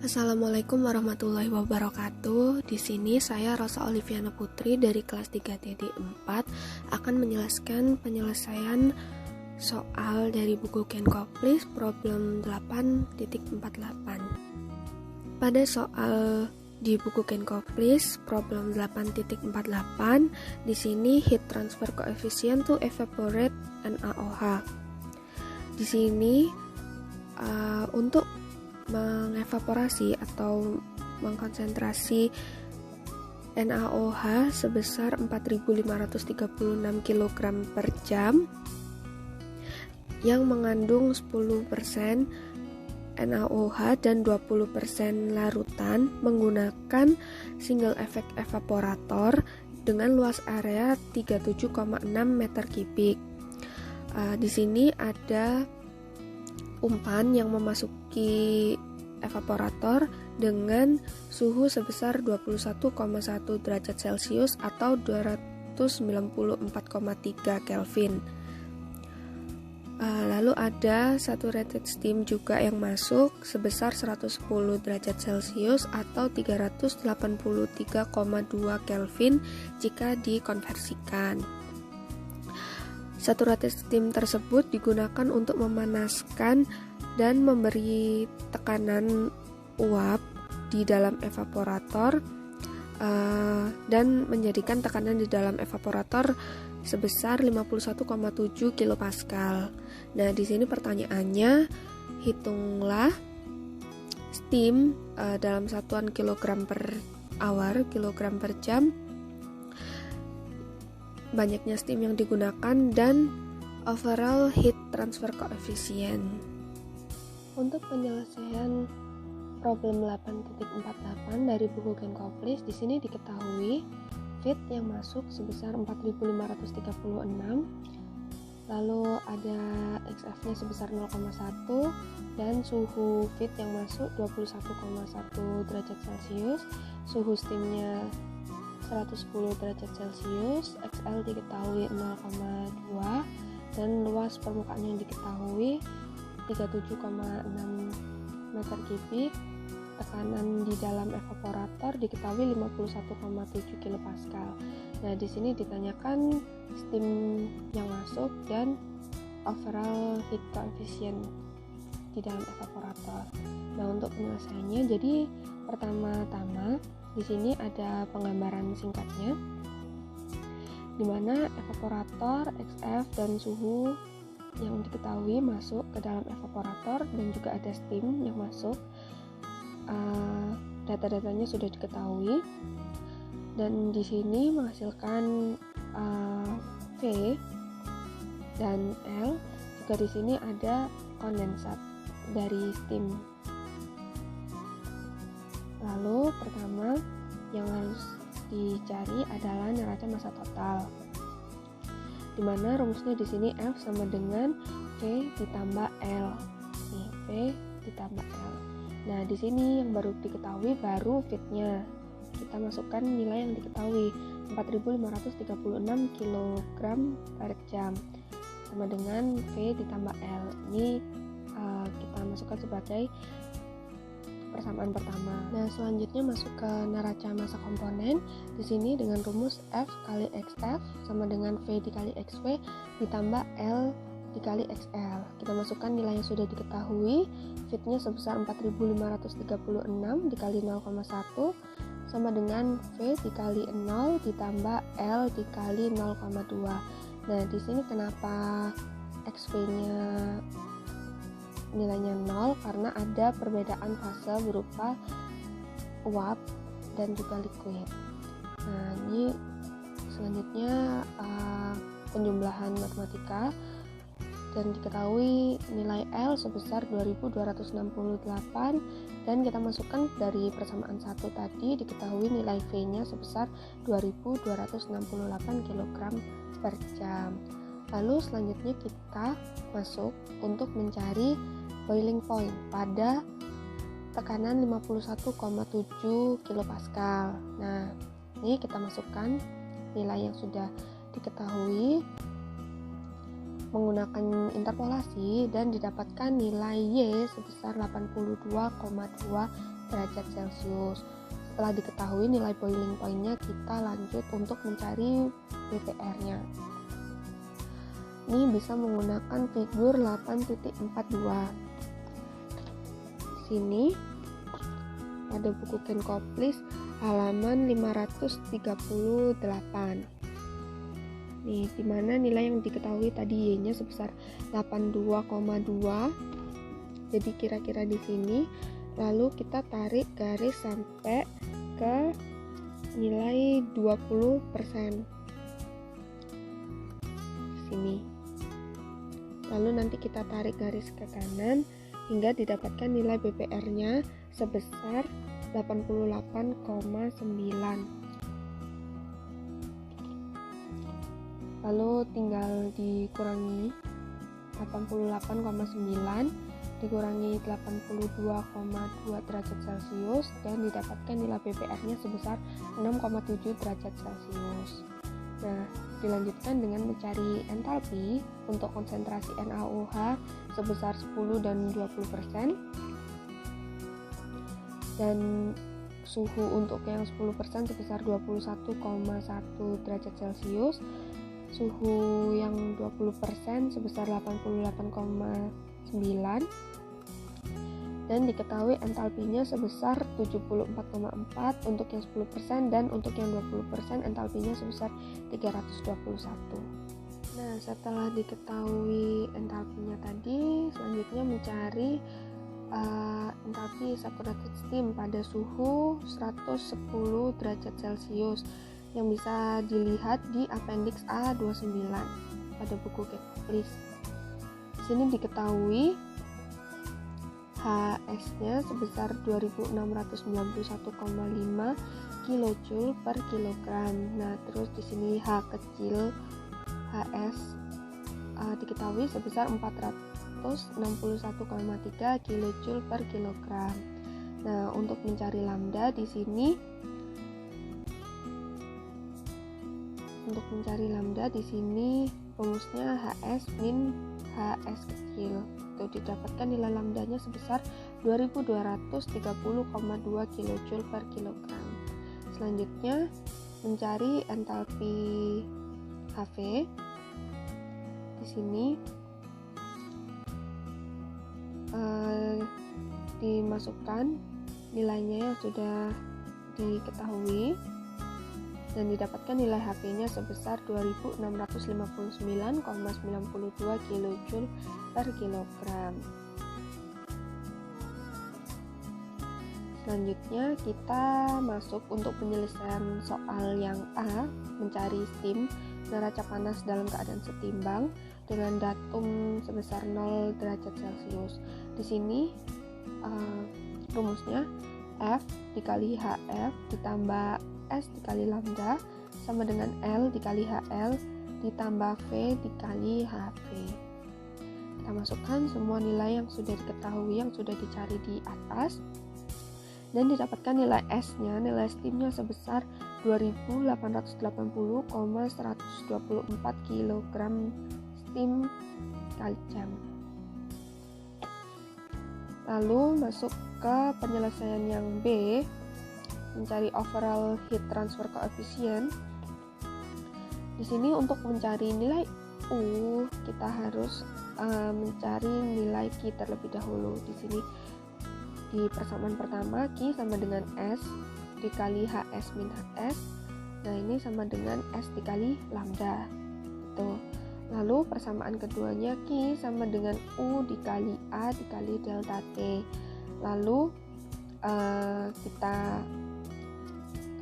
Assalamualaikum warahmatullahi wabarakatuh. Di sini saya Rosa Oliviana Putri dari kelas 3.4 akan menjelaskan penyelesaian soal dari buku Ken Koplis problem 8.48. Pada soal di buku Ken Koplis problem 8.48, di sini heat transfer coefficient to evaporate NaOH. Di sini untuk mengevaporasi atau mengkonsentrasi NaOH sebesar 4.536 kg per jam yang mengandung 10% NaOH dan 20% larutan menggunakan single effect evaporator dengan luas area 37,6 meter kubik. Di sini ada umpan yang memasuki evaporator dengan suhu sebesar 21,1 derajat Celcius atau 294,3 Kelvin. Lalu ada saturated steam juga yang masuk sebesar 110 derajat Celcius atau 383,2 Kelvin jika dikonversikan. Saturated steam tersebut digunakan untuk memanaskan dan memberi tekanan uap di dalam evaporator dan menjadikan tekanan di dalam evaporator sebesar 51,7 kilopascal. Nah, di sini pertanyaannya, hitunglah steam dalam satuan kilogram per hour, kilogram per jam, banyaknya steam yang digunakan, dan overall heat transfer coefficient. Untuk penyelesaian problem 8.48 dari buku Ken Koplis, di sini diketahui feed yang masuk sebesar 4.536, lalu ada XF-nya sebesar 0,1 dan suhu feed yang masuk 21,1 derajat Celcius, suhu steamnya 110 derajat Celcius, XL diketahui 0,2 dan luas permukaan yang diketahui 37,6 meter kubik. Tekanan di dalam evaporator diketahui 51,7 kilopascal. Nah, di sini ditanyakan steam yang masuk dan overall heat coefficient di dalam evaporator. Nah, untuk penyelesaiannya, jadi pertama-tama di sini ada penggambaran singkatnya, di mana evaporator, XF, dan suhu yang diketahui masuk ke dalam evaporator dan juga ada steam yang masuk. Data-datanya sudah diketahui dan di sini menghasilkan V dan L. Juga di sini ada kondensat dari steam. Lalu pertama yang harus dicari adalah neraca massa total, di mana rumusnya di sini F sama dengan V ditambah L. Nih, V ditambah L. Nah, di sini yang baru diketahui baru feed-nya. Kita masukkan nilai yang diketahui 4.536 kg per jam sama dengan V ditambah L. Ini kita masukkan sebagai persamaan pertama. Nah, selanjutnya masuk ke neraca massa komponen. Di sini dengan rumus F kali XF sama dengan V dikali XV ditambah L dikali XL. Kita masukkan nilai yang sudah diketahui. Feed-nya sebesar 4.536 dikali 0,1 sama dengan V dikali 0 ditambah L dikali 0,2. Nah, di sini kenapa XV-nya nilainya 0? Karena ada perbedaan fase berupa uap dan juga liquid. Nah, ini selanjutnya penjumlahan matematika, dan diketahui nilai L sebesar 2268 dan kita masukkan dari persamaan 1 tadi, diketahui nilai V-nya sebesar 2268 kg per jam. Lalu selanjutnya kita masuk untuk mencari boiling point pada tekanan 51,7 kilopascal. Nah, ini kita masukkan nilai yang sudah diketahui menggunakan interpolasi dan didapatkan nilai Y sebesar 82,2 derajat Celcius. Setelah diketahui nilai boiling point-nya, kita lanjut untuk mencari BPR-nya. Ini bisa menggunakan figur 8.42. Di sini pada buku Kenkoplis halaman 538. Nih, di mana nilai yang diketahui tadi Y-nya sebesar 82,2. Jadi kira-kira di sini. Lalu kita tarik garis sampai ke nilai 20% di sini. Lalu nanti kita tarik garis ke kanan hingga didapatkan nilai BPR-nya sebesar 88,9. Lalu tinggal dikurangi 88,9 dikurangi 82,2 derajat Celcius dan didapatkan nilai BPR-nya sebesar 6,7 derajat Celcius. Nah, dilanjutkan dengan mencari entalpi untuk konsentrasi NaOH sebesar 10 dan 20%, dan suhu untuk yang 10% sebesar 21,1 derajat Celcius, suhu yang 20% sebesar 88,9, dan diketahui entalpinya sebesar 74,4 untuk yang 10% dan untuk yang 20% entalpinya sebesar 321. Nah, setelah diketahui entalpinya tadi, selanjutnya mencari entalpi saturated steam pada suhu 110 derajat Celcius yang bisa dilihat di appendix A29 pada buku Kenkoplis. Di sini diketahui HS-nya sebesar 2691,5 kJ per kilogram. Nah, terus di sini H kecil HS diketahui sebesar 461,3 kJ per kilogram. Nah, untuk mencari lambda di sini rumusnya HS min HS kecil. Itu didapatkan nilai lambdanya sebesar 2230,2 kJ per kilogram. Selanjutnya mencari entalpi HV. Di sini dimasukkan nilainya yang sudah diketahui dan didapatkan nilai HV-nya sebesar 2659,92 kJ per kilogram. Selanjutnya kita masuk untuk penyelesaian soal yang A, mencari steam neraca panas dalam keadaan setimbang dengan datum sebesar 0 derajat Celcius. Di sini rumusnya F dikali HF ditambah S dikali lambda sama dengan L dikali HL ditambah V dikali HV. Kita masukkan semua nilai yang sudah diketahui, yang sudah dicari di atas, dan didapatkan nilai S-nya, nilai steam-nya sebesar 2880,124 kg steam kali jam. Lalu masuk ke penyelesaian yang B, mencari overall heat transfer coefficient. Di sini untuk mencari nilai U, kita harus mencari nilai Q terlebih dahulu. Di sini di persamaan pertama Q sama dengan S dikali HS min HS. Nah, ini sama dengan S dikali lambda. Itu. Lalu persamaan keduanya Q sama dengan U dikali A dikali delta T. Lalu kita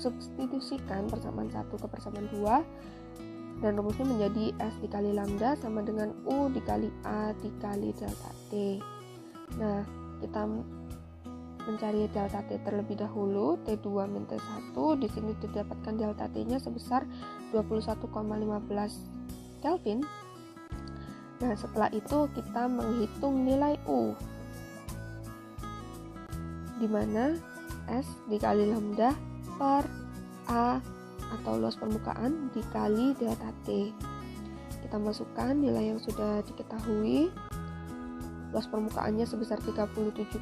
substitusikan persamaan 1 ke persamaan 2 dan rumusnya menjadi S dikali lambda sama dengan U dikali A dikali delta T. Nah, kita mencari delta T terlebih dahulu, T2 min T1. Di sini didapatkan delta T-nya sebesar 21,15 Kelvin. Nah, setelah itu kita menghitung nilai U, di mana S dikali lambda per A atau luas permukaan dikali delta T. Kita kita masukkan nilai yang sudah diketahui. Luas permukaannya sebesar 37,6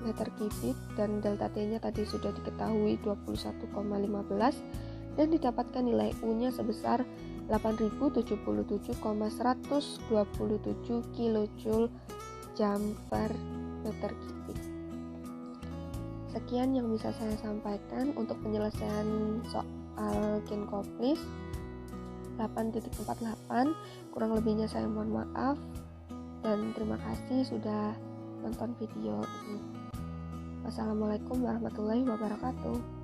meter kubik dan delta T-nya tadi sudah diketahui 21,15 dan didapatkan nilai U-nya sebesar 8077,127 kJ jam per meter kubik. Sekian yang bisa saya sampaikan untuk penyelesaian soal Genkoplis 8.48. Kurang lebihnya saya mohon maaf dan terima kasih sudah nonton video ini. Wassalamualaikum warahmatullahi wabarakatuh.